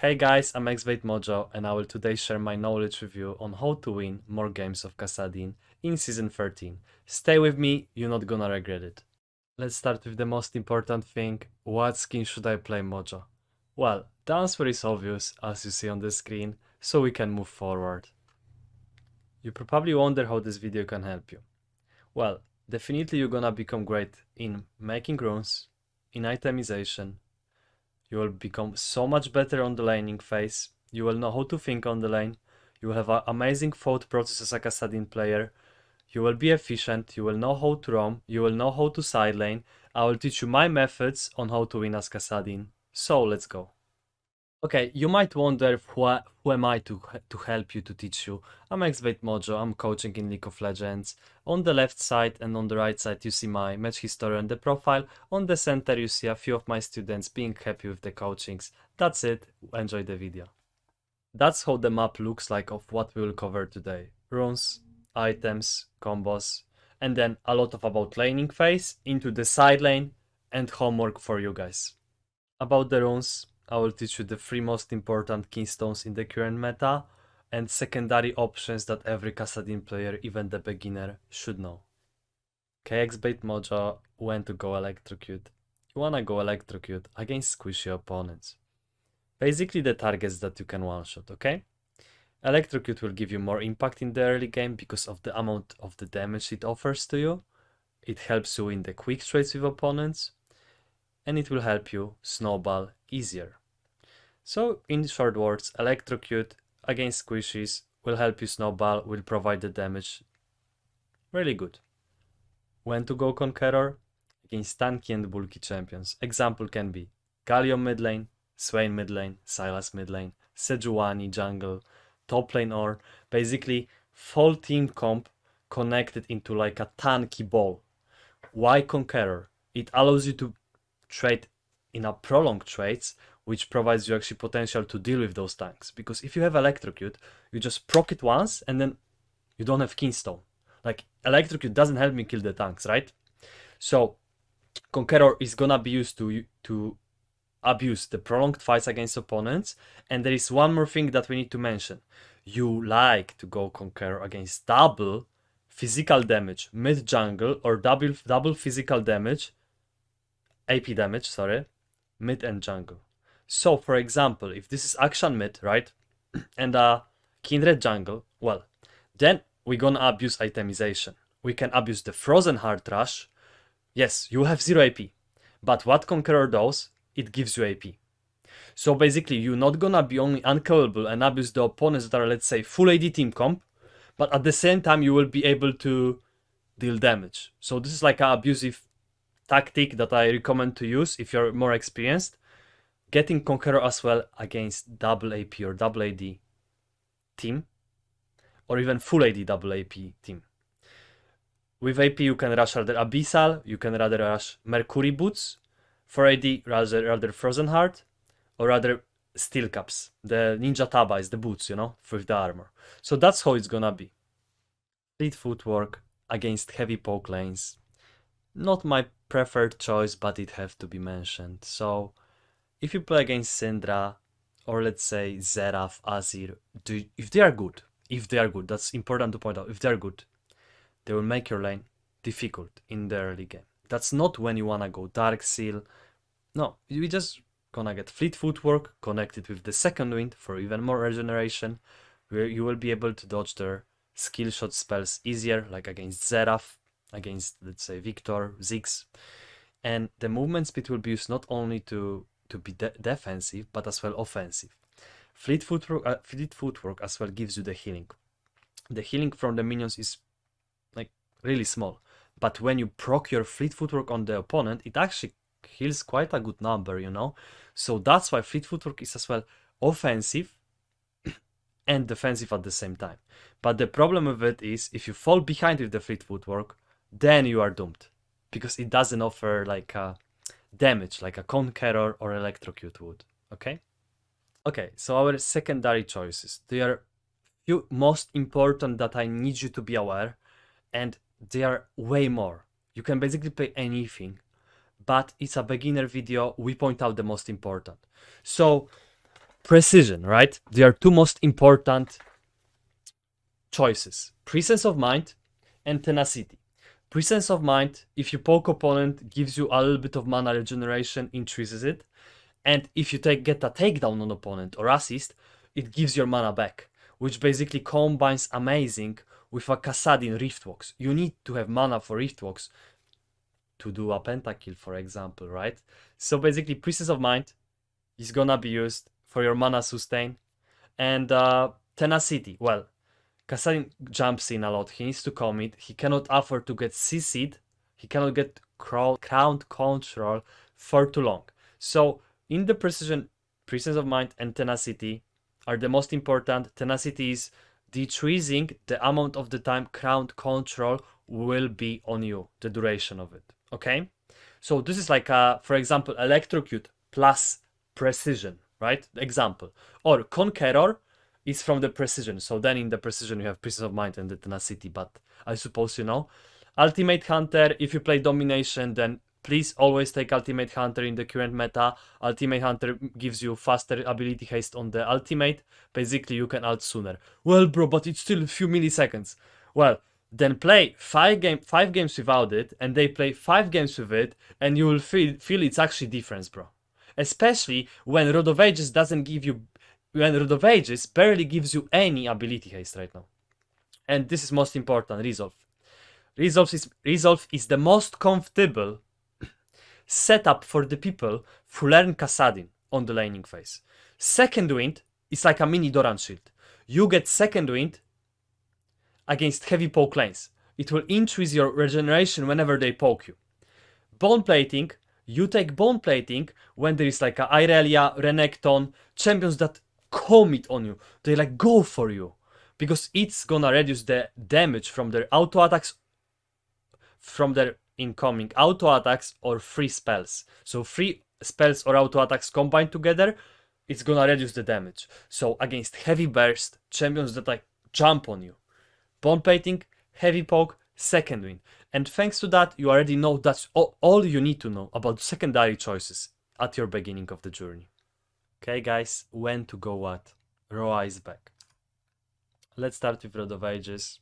Hey guys, I'm Mojo and I will today share my knowledge with you on how to win more games of Kassadin in Season 13. Stay with me, you're not gonna regret it. Let's start with the most important thing, what skin should I play Mojo? Well, the answer is obvious as you see on the screen, so we can move forward. You probably wonder how this video can help you. Well, definitely you're gonna become great in making runes, in itemization. You will become so much better on the laning phase. You will know how to think on the lane. You will have an amazing thought process as a Kassadin player. You will be efficient. You will know how to roam. You will know how to side lane. I will teach you my methods on how to win as Kassadin. So let's go. Okay, you might wonder who am I to help you, to teach you. I'm Mojo, I'm coaching in League of Legends. On the left side and on the right side you see my match history and the profile. On the center you see a few of my students being happy with the coachings. That's it, enjoy the video. That's how the map looks like of what we will cover today. Runes, items, combos, and then a lot of about laning phase, into the side lane, and homework for you guys. About the runes, I will teach you the 3 most important keystones in the current meta and secondary options that every Kassadin player, even the beginner, should know. KXBait Mojo, when to go Electrocute. You wanna go Electrocute against squishy opponents. Basically the targets that you can one-shot, okay? Electrocute will give you more impact in the early game because of the amount of the damage it offers to you. It helps you in the quick trades with opponents, and it will help you snowball easier. So in short words, Electrocute against squishies will help you snowball, will provide the damage. Really good. When to go Conqueror? Against tanky and bulky champions. Example can be Gallium mid lane, Swain mid lane, Sylas mid lane, Sejuani jungle, top lane, or basically full team comp connected into like a tanky ball. Why Conqueror? It allows you to trade in a prolonged trades, which provides you actually potential to deal with those tanks. Because if you have Electrocute, you just proc it once and then you don't have Keystone. Like Electrocute doesn't help me kill the tanks, right? So Conqueror is gonna be used to abuse the prolonged fights against opponents. And there is one more thing that we need to mention. You like to go Conqueror against double physical damage mid jungle, or double physical damage, AP damage, sorry, mid and jungle. So for example, if this is action mid, right, and a Kindred jungle, well, then we're gonna abuse itemization. We can abuse the Frozen Heart Rush. Yes, you have 0 AP, but what Conqueror does, it gives you AP. So basically, you're not gonna be only unkillable and abuse the opponents that are, let's say, full AD team comp, but at the same time, you will be able to deal damage. So this is like an abusive tactic that I recommend to use if you're more experienced. Getting Conqueror as well against double AP or double AD team, or even full AD double AP team. With AP you can rush rather Abyssal, you can rather rush Mercury Boots, for AD rather Frozen Heart, or rather Steel Caps, the Ninja Tabais, the boots, you know, with the armor. So that's how it's gonna be. Fleet Footwork against heavy poke lanes. Not my preferred choice, but it have to be mentioned. So if you play against Syndra, or let's say Seraph, Azir, if they are good, that's important to point out, if they are good, they will make your lane difficult in the early game. That's not when you wanna go Dark Seal. No, you just gonna get Fleet Footwork connected with the second wind for even more regeneration, where you will be able to dodge their skill shot spells easier, like against Seraph, against, let's say, Victor, Ziggs. And the movement speed will be used not only to be defensive, but as well offensive. Fleet Footwork as well gives you the healing. The healing from the minions is like really small, but when you proc your Fleet Footwork on the opponent, it actually heals quite a good number, you know. So that's why Fleet Footwork is as well offensive and defensive at the same time. But the problem with it is, if you fall behind with the Fleet Footwork, then you are doomed, because it doesn't offer like a damage like a Conqueror or Electrocute would. Okay, so our secondary choices, they are few most important that I need you to be aware, and they are way more. You can basically play anything, but it's a beginner video. We point out the most important. So precision, right? They are two most important choices. Presence of mind and tenacity. Presence of mind, if you poke opponent, gives you a little bit of mana regeneration, increases it. And if you get a takedown on opponent or assist, it gives your mana back, which basically combines amazing with a Kassadin Riftwalks. You need to have mana for Riftwalks to do a pentakill, for example, right? So basically, Presence of Mind is gonna be used for your mana sustain. And Tenacity, well, Kassadin jumps in a lot. He needs to commit. He cannot afford to get CC'd. He cannot get crown control for too long. So in the precision, Presence of Mind and Tenacity are the most important. Tenacity is decreasing the amount of the time crown control will be on you, the duration of it. Okay? So this is like, for example, Electrocute plus precision, right? Example. Or Conqueror is from the precision. So then in the precision you have Presence of Mind and the Tenacity, but I suppose you know. Ultimate Hunter, if you play Domination, then please always take Ultimate Hunter in the current meta. Ultimate Hunter gives you faster ability haste on the ultimate. Basically, you can ult sooner. Well, bro, but it's still a few milliseconds. Well, then play five games without it, and they play 5 games with it, and you will feel it's actually difference, bro. Especially when Rod of Ages doesn't give you, when Rod of Ages barely gives you any ability haste right now. And this is most important, Resolve. Resolve is the most comfortable setup for the people who learn Kassadin on the laning phase. Second Wind is like a mini Doran shield. You get Second Wind against heavy poke lanes. It will increase your regeneration whenever they poke you. Bone Plating, you take Bone Plating when there is like a Irelia, Renekton, champions that commit on you. They like go for you. Because it's gonna reduce the damage from their auto attacks, from their incoming auto attacks or free spells. So free spells or auto attacks combined together, it's gonna reduce the damage. So against heavy burst, champions that like jump on you. Bone Plating, heavy poke, Second Wind. And thanks to that, you already know that's all you need to know about secondary choices at your beginning of the journey. Okay guys, when to go what? Roa is back. Let's start with Rod of Ages.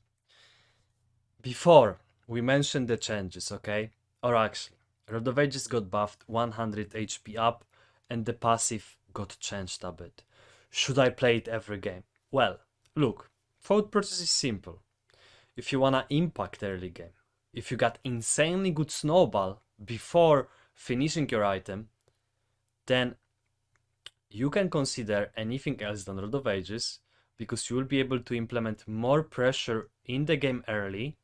Before we mentioned the changes, okay? Or actually, Rod of Ages got buffed 100 HP up and the passive got changed a bit. Should I play it every game? Well, look, thought process is simple. If you wanna impact early game, if you got insanely good snowball before finishing your item, then you can consider anything else than Rod of Ages, because you will be able to implement more pressure in the game early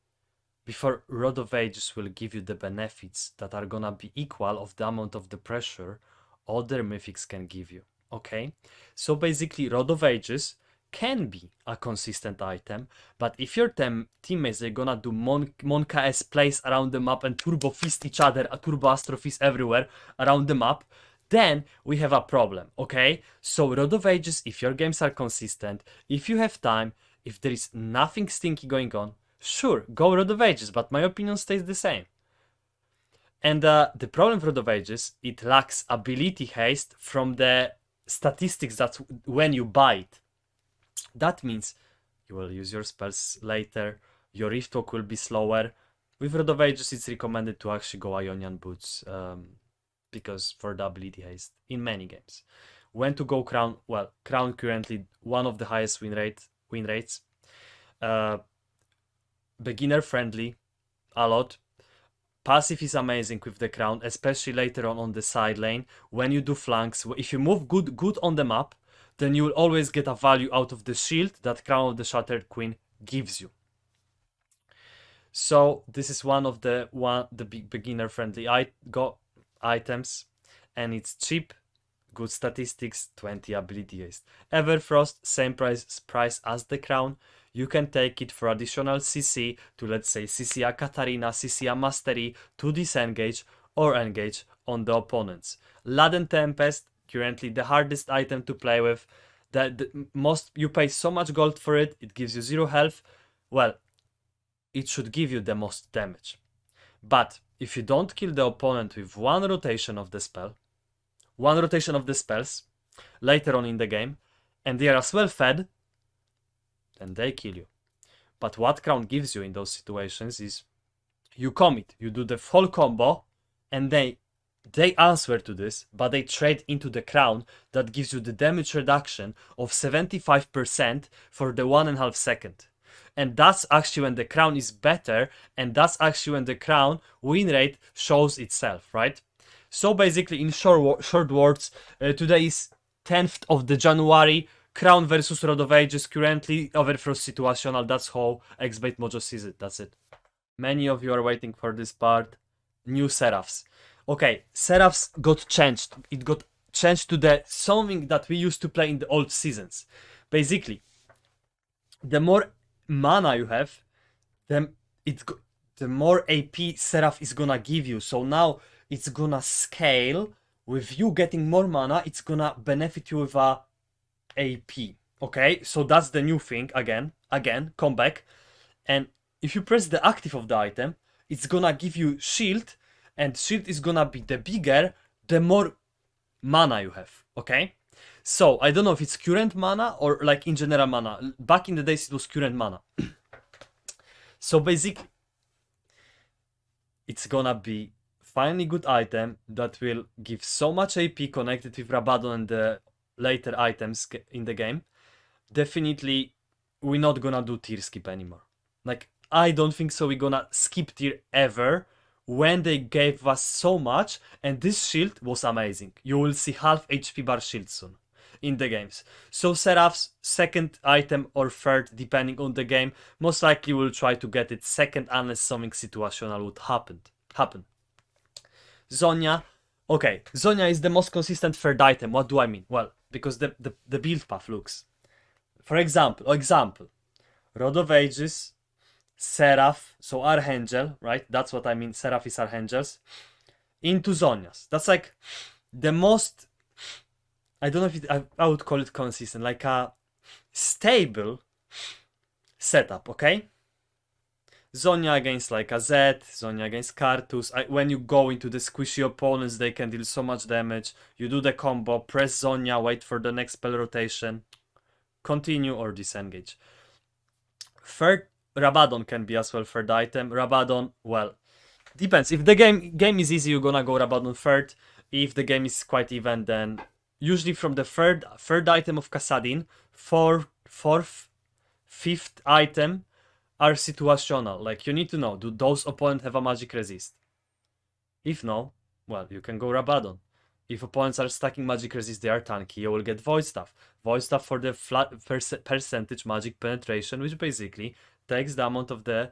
before Rod of Ages will give you the benefits that are gonna be equal of the amount of the pressure other mythics can give you. Okay? So basically Rod of Ages can be a consistent item, but if your teammates are gonna do Monka S plays around the map and turbo fist each other, a turbo astro fist everywhere around the map, then we have a problem, okay? So Rod of Ages, if your games are consistent, if you have time, if there is nothing stinky going on, sure, go Rod of Ages, but my opinion stays the same. And the problem with Rod of Ages, it lacks ability haste from the statistics that when you buy it. That means you will use your spells later, your Riftwalk will be slower. With Rod of Ages, it's recommended to actually go Ionian Boots, because for the ability haste in many games. When to go Crown? Well, Crown currently one of the highest win rates. Beginner friendly, a lot. Passive is amazing with the Crown, especially later on the side lane. When you do flanks, if you move good on the map, then you will always get a value out of the shield that Crown of the Shattered Queen gives you. So this is one of the beginner friendly items, and it's cheap, good statistics, 20 ability haste. Everfrost, same price as the Crown. You can take it for additional CC to, let's say, CC a Katarina, CC a Mastery to disengage or engage on the opponents. Luden Tempest, currently the hardest item to play with. The most, you pay so much gold for it, it gives you 0 health. Well, it should give you the most damage. But if you don't kill the opponent with one rotation of the spell, one rotation of the spells, later on in the game, and they are as well fed, then they kill you. But what Crown gives you in those situations is you commit, you do the full combo, and they answer to this, but they trade into the Crown that gives you the damage reduction of 75% for the 1.5 second. And that's actually when the Crown is better, and that's actually when the Crown win rate shows itself, right? So basically, in short words, today is 10th of the January, Crown versus Rod of Ages, currently Everfrost situational, that's how X-Bait Mojo sees it, that's it. Many of you are waiting for this part. New Seraphs. Okay, Seraphs got changed. It got changed to the something that we used to play in the old seasons. Basically, the more mana you have, the more AP Seraph is gonna give you. So now it's gonna scale with you getting more mana. It's gonna benefit you with a AP. Okay, so that's the new thing. Again, come back, and if you press the active of the item, it's gonna give you shield, and shield is gonna be the bigger, the more mana you have. Okay, so I don't know if it's current mana or like in general mana. Back in the days it was current mana. So basically, it's gonna be finally good item that will give so much AP connected with Rabadon and the later items in the game. Definitely, we're not gonna do tier skip anymore. Like, I don't think so we're gonna skip tier ever when they gave us so much, and this shield was amazing. You will see half HP bar shield soon in the games. So Seraph's second item or third, depending on the game, most likely we'll try to get it second unless something situational would happen. Zhonya. Okay, Zhonya is the most consistent third item. What do I mean? Well, because the build path looks. For example, Rod of Ages, Seraph, so Archangel, right? That's what I mean. Seraph is Archangels. Into Zhonyas. That's like the most, I don't know if I would call it consistent, like a stable setup, okay? Zhonya against like a Zed, Zhonya against Kartus. When you go into the squishy opponents, they can deal so much damage. You do the combo, press Zhonya, wait for the next spell rotation, continue or disengage. Third, Rabadon can be as well third item. Rabadon, well, depends. If the game is easy, you're gonna go Rabadon third. If the game is quite even, then usually from the third item of Kassadin, fourth, fifth item are situational. Like, you need to know, do those opponents have a magic resist? If no, well, you can go Rabadon. If opponents are stacking magic resist, they are tanky, you will get Void Staff. Void Staff for the flat percentage magic penetration, which basically takes the amount of the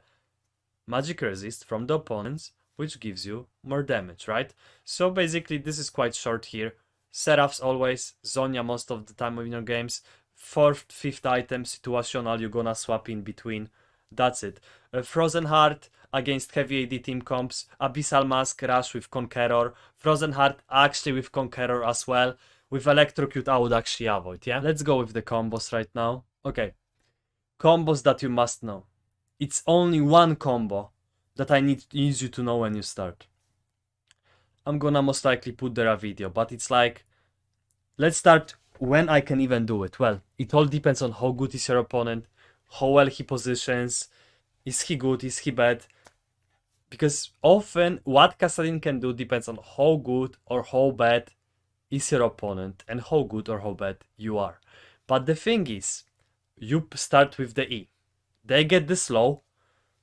magic resist from the opponents, which gives you more damage, right? So basically, this is quite short here. Seraphs always, Zhonya most of the time in your games. Fourth, fifth item, situational, you're gonna swap in between. That's it. Frozen Heart against heavy AD team comps. Abyssal Mask Rush with Conqueror. Frozen Heart actually with Conqueror as well. With Electrocute I would actually avoid, yeah? Let's go with the combos right now. Okay. Combos that you must know. It's only one combo that I need you to know when you start. I'm gonna most likely put there a video, but it's like, let's start when I can even do it. Well, it all depends on how good is your opponent, how well he positions, is he good, is he bad, because often what Kassadin can do depends on how good or how bad is your opponent and how good or how bad you are. But the thing is, you start with the E, they get the slow,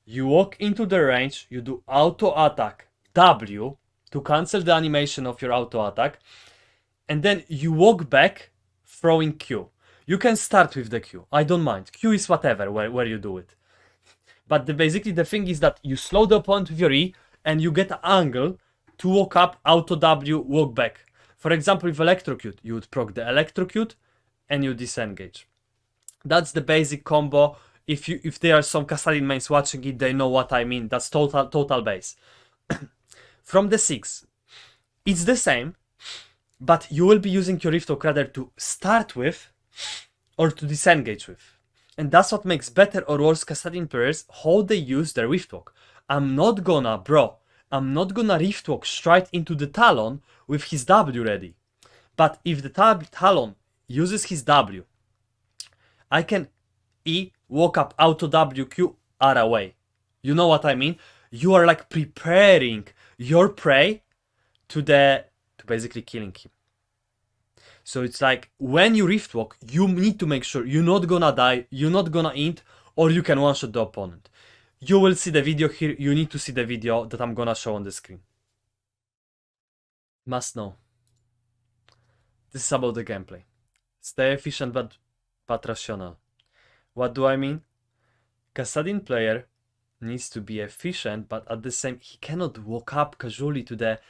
you walk into the range, you do auto attack W to cancel the animation of your auto attack, and then you walk back throwing Q. You can start with the Q, I don't mind. Q is whatever where you do it. But basically the thing is that you slow the opponent with your E and you get an angle to walk up, auto W, walk back. For example, with Electrocute, you would proc the Electrocute and you disengage. That's the basic combo. If there are some Kassadin mains watching it, they know what I mean. That's total base. From the 6, it's the same, but you will be using your Riftwalk rather to start with or to disengage with. And that's what makes better or worse Kassadin players, how they use their Riftwalk. I'm not gonna Riftwalk straight into the Talon with his W ready. But if the Talon uses his W, I can E, walk up, auto W, Q, R away. You know what I mean? You are like preparing your prey to basically killing him. So it's like when you rift walk, you need to make sure you're not gonna die, you're not gonna int, or you can one shot the opponent. You will see the video here. You need to see the video that I'm gonna show on the screen. Must know. This is about the gameplay. Stay efficient but rational. What do I mean? Kassadin player needs to be efficient, but at the same, he cannot walk up casually to the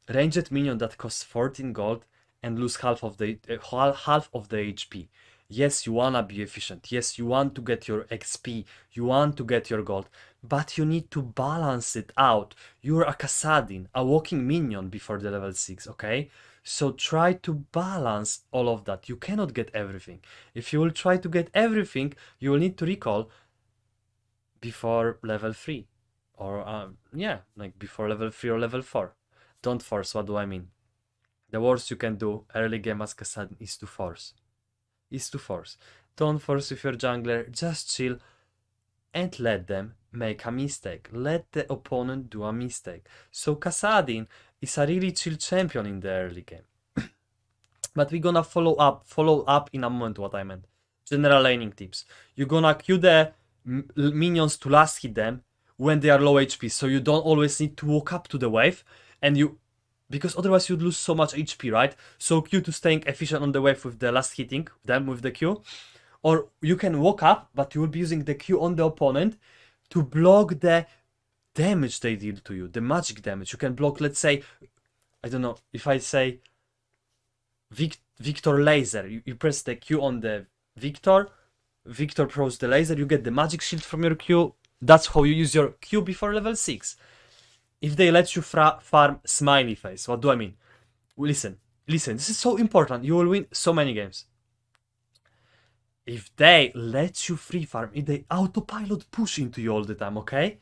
ranged minion that costs 14 gold and lose half of the HP. Yes, you wanna be efficient. Yes, you want to get your XP. You want to get your gold, but you need to balance it out. You're a Kassadin, a walking minion before the level 6, okay? So try to balance all of that. You cannot get everything. If you will try to get everything, you will need to recall before level 3. Or, yeah, like before level 3 or level 4. Don't force, what do I mean? The worst you can do early game as Kassadin is to force. Don't force with your jungler, just chill and let them make a mistake. Let the opponent do a mistake. So Kassadin is a really chill champion in the early game. But we're gonna follow up in a moment what I meant. General laning tips. You're gonna queue the minions to last hit them when they are low HP, so you don't always need to walk up to the wave, and because otherwise you'd lose so much HP, right? So Q to staying efficient on the wave with the last hitting them with the Q. Or you can walk up, but you will be using the Q on the opponent to block the damage they deal to you, the magic damage. You can block, let's say, I don't know, if I say Victor laser, you press the Q on the Victor throws the laser, you get the magic shield from your Q. That's how you use your Q before level 6. If they let you farm smiley face, what do I mean? Listen, this is so important. You will win so many games. If they let you free farm, if they autopilot push into you all the time, okay?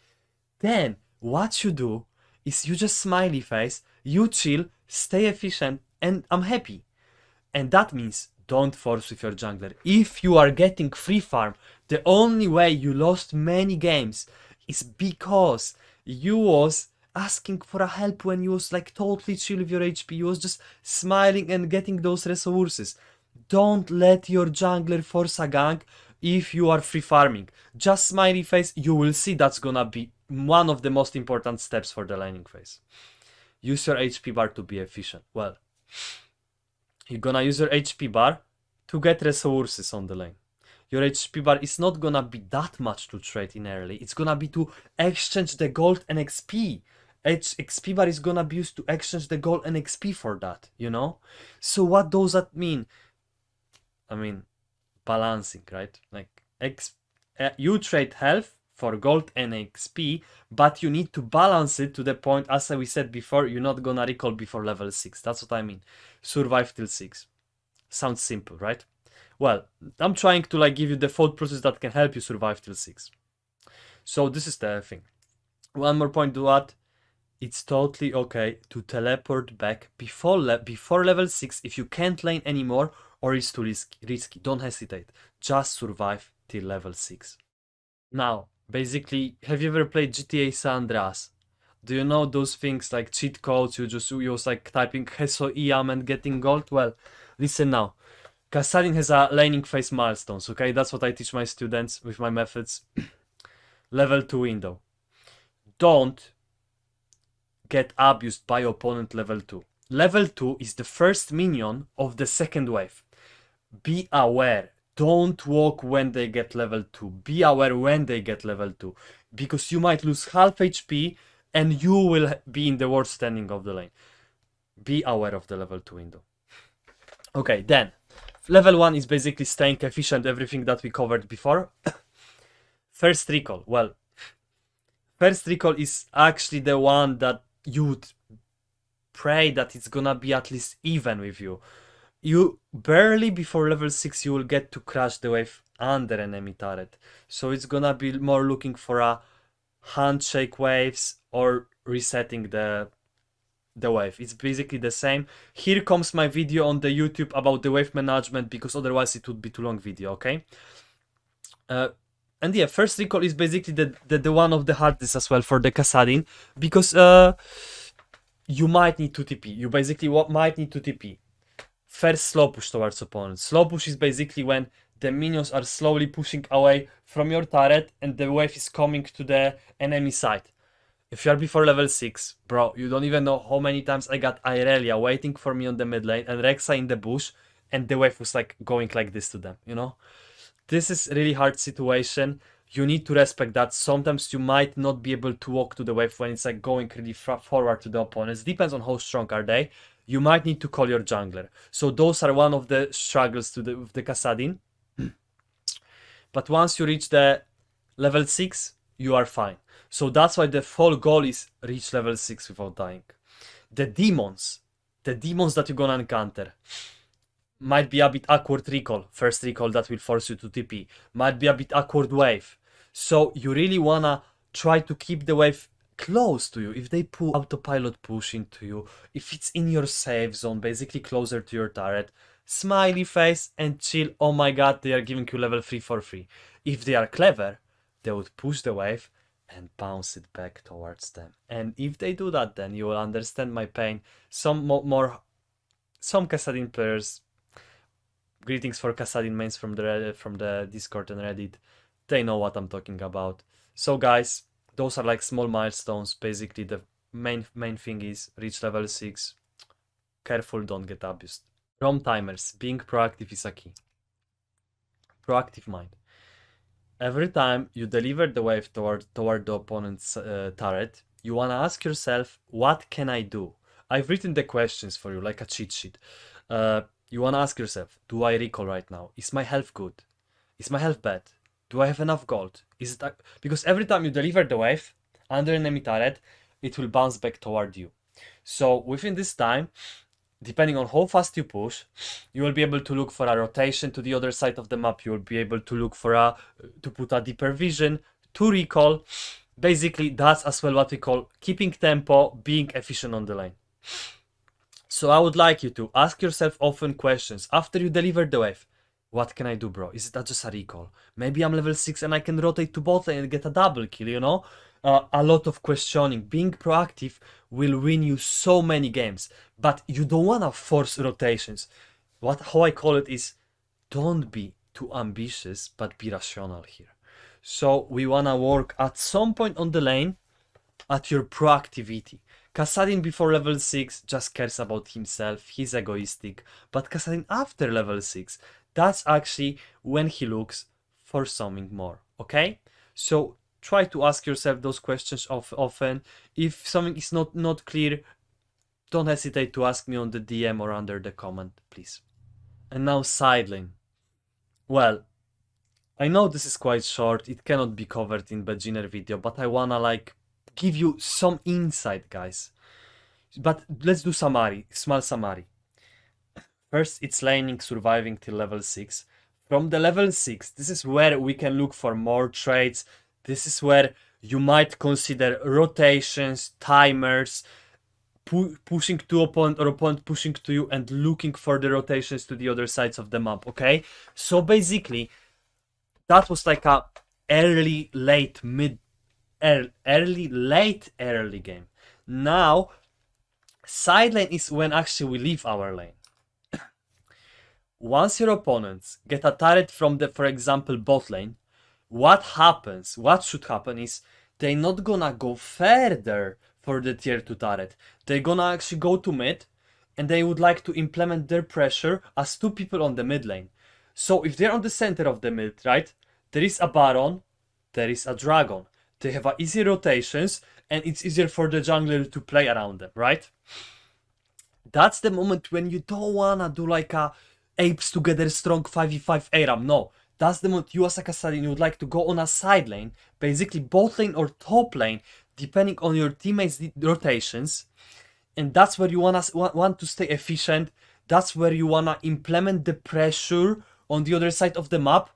Then what you do is you just smiley face, you chill, stay efficient, and I'm happy. And that means don't force with your jungler. If you are getting free farm, the only way you lost many games is because you was asking for a help when you was like totally chill with your HP. You was just smiling and getting those resources. Don't let your jungler force a gank if you are free farming. Just smiley face, you will see that's gonna be one of the most important steps for the laning phase. Use your HP bar to be efficient. Well, you're gonna use your HP bar to get resources on the lane. Your HP bar is not gonna be that much to trade in early. It's gonna be to exchange the gold and XP. XP bar is gonna be used to exchange the gold and XP for that, you know? So what does that mean? I mean, balancing, right? Like, you trade health for gold and XP, but you need to balance it to the point, as we said before, you're not gonna recall before level 6. That's what I mean. Survive till 6. Sounds simple, right? Well, I'm trying to like give you the thought process that can help you survive till 6. So this is the thing. One more point to add. It's totally okay to teleport back before level 6 if you can't lane anymore or it's too risky. Don't hesitate. Just survive till level 6. Now, basically, have you ever played GTA San Andreas? Do you know those things like cheat codes? You just use like typing Heso Iam and getting gold? Well, listen now. Kassadin has a laning phase milestones, okay? That's what I teach my students with my methods. Level 2 window. Don't get abused by opponent level 2. Level 2 is the first minion of the second wave. Be aware. Don't walk when they get level 2. Be aware when they get level 2. Because you might lose half HP and you will be in the worst standing of the lane. Be aware of the level 2 window. Okay, then. Level 1 is basically staying efficient, everything that we covered before. First recall. Well, first recall is actually the one that you would pray that it's gonna be at least even with you. You barely before level 6 you will get to crash the wave under enemy turret. So it's gonna be more looking for a handshake waves or resetting the the wave. It's basically the same. Here comes my video on the YouTube about the wave management, because otherwise it would be too long video, okay? And yeah, first recall is basically the one of the hardest as well for the Kassadin, because you might need to TP. You basically might need to TP. First, slow push towards opponents. Slow push is basically when the minions are slowly pushing away from your turret and the wave is coming to the enemy side. If you are before level 6, bro, you don't even know how many times I got Irelia waiting for me on the mid lane and Rexa in the bush, and the wave was like going like this to them, you know? This is really hard situation. You need to respect that. Sometimes you might not be able to walk to the wave when it's like going really forward to the opponents. Depends on how strong are they. You might need to call your jungler. So those are one of the struggles with the Kassadin. But once you reach the level 6, you are fine. So that's why the whole goal is reach level 6 without dying. The demons that you're gonna encounter might be a bit awkward recall. First recall that will force you to TP. Might be a bit awkward wave. So you really wanna try to keep the wave close to you. If they pull autopilot push into you, if it's in your safe zone, basically closer to your turret, smiley face and chill. Oh my god, they are giving you level 3 for free. If they are clever, they would push the wave and bounce it back towards them. And if they do that, then you will understand my pain. Some Kassadin players, greetings for Kassadin mains from the Discord and Reddit, they know what I'm talking about. So guys, those are like small milestones. Basically the main thing is reach level 6. Careful, don't get abused. From timers, being proactive is a key. Proactive mind. Every time you deliver the wave toward the opponent's turret, you wanna ask yourself, what can I do? I've written the questions for you like a cheat sheet. You wanna ask yourself, do I recall right now? Is my health good? Is my health bad? Do I have enough gold? Is it because every time you deliver the wave under enemy turret, it will bounce back toward you. So within this time, depending on how fast you push, you will be able to look for a rotation to the other side of the map. You will be able to look for to put a deeper vision, to recall. Basically, that's as well what we call keeping tempo, being efficient on the lane. So I would like you to ask yourself often questions after you deliver the wave. What can I do, bro? Is that just a recall? Maybe I'm level 6 and I can rotate to bot lane and get a double kill, you know? A lot of questioning. Being proactive will win you so many games, but you don't want to force rotations. How I call it is, don't be too ambitious, but be rational here. So we want to work at some point on the lane at your proactivity. Kassadin before level 6 just cares about himself, he's egoistic, but Kassadin after level 6, that's actually when he looks for something more, okay? So try to ask yourself those questions often. If something is not clear, don't hesitate to ask me on the DM or under the comment, please. And now side lane. Well, I know this is quite short, it cannot be covered in beginner video, but I wanna like give you some insight, guys. But let's do small summary. First, it's laning, surviving till level 6. From the level 6, this is where we can look for more traits. This is where you might consider rotations, timers, pushing to opponent or opponent pushing to you and looking for the rotations to the other sides of the map, okay? So basically, that was like a early game. Now, side lane is when actually we leave our lane. Once your opponents get a turret from the, for example, bot lane, what should happen is they're not gonna go further for the tier 2 turret. They're gonna actually go to mid and they would like to implement their pressure as 2 people on the mid lane. So if they're on the center of the mid, right, there is a Baron, there is a Dragon. They have easy rotations and it's easier for the jungler to play around them, right? That's the moment when you don't wanna do like a apes together strong 5v5 ARAM. No, that's the moment you as a Kassadin, you would like to go on a side lane, basically bot lane or top lane, depending on your teammates' rotations. And that's where you want to stay efficient. That's where you wanna implement the pressure on the other side of the map.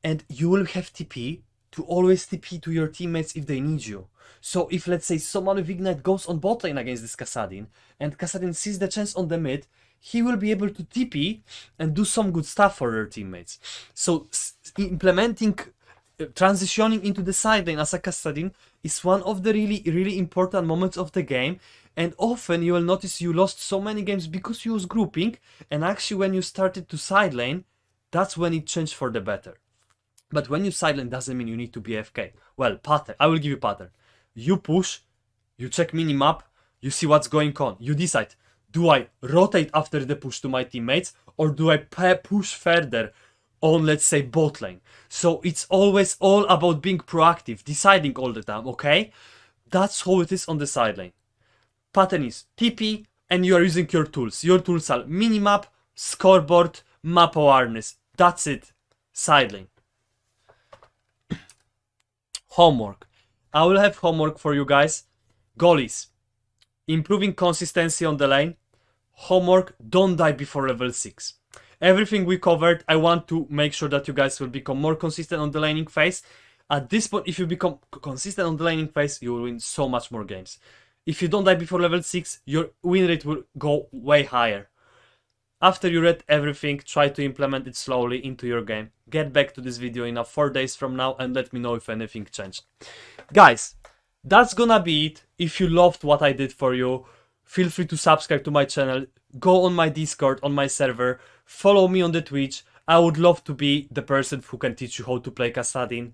And you will have TP to always TP to your teammates if they need you. So if, let's say, someone with Ignite goes on bot lane against this Kassadin, and Kassadin sees the chance on the mid, he will be able to TP and do some good stuff for their teammates. So implementing, transitioning into the side lane as a Kassadin is one of the really important moments of the game. And often you will notice you lost so many games because you was grouping, and actually when you started to side lane, that's when it changed for the better. But when you side lane doesn't mean you need to be AFK. Well, pattern. I will give you pattern. You push, you check minimap, you see what's going on. You decide, do I rotate after the push to my teammates, or do I push further on, let's say, bot lane? So it's always all about being proactive, deciding all the time, okay? That's how it is on the side lane. Pattern is TP, and you are using your tools. Your tools are minimap, scoreboard, map awareness. That's it. Side lane. Homework. I will have homework for you guys. Goalies. Improving consistency on the lane. Homework, don't die before level 6. Everything we covered, I want to make sure that you guys will become more consistent on the laning phase. At this point, if you become consistent on the laning phase, you will win so much more games. If you don't die before level 6, your win rate will go way higher. After you read everything, try to implement it slowly into your game. Get back to this video in 4 days from now and let me know if anything changed. Guys, that's gonna be it. If you loved what I did for you, feel free to subscribe to my channel. Go on my Discord, on my server. Follow me on the Twitch. I would love to be the person who can teach you how to play Kassadin,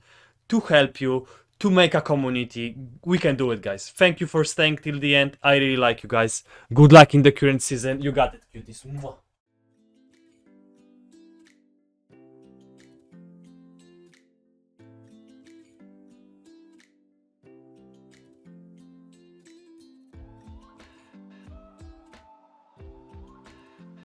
to help you, to make a community. We can do it, guys. Thank you for staying till the end. I really like you guys. Good luck in the current season. You got it, cuties. Mwah.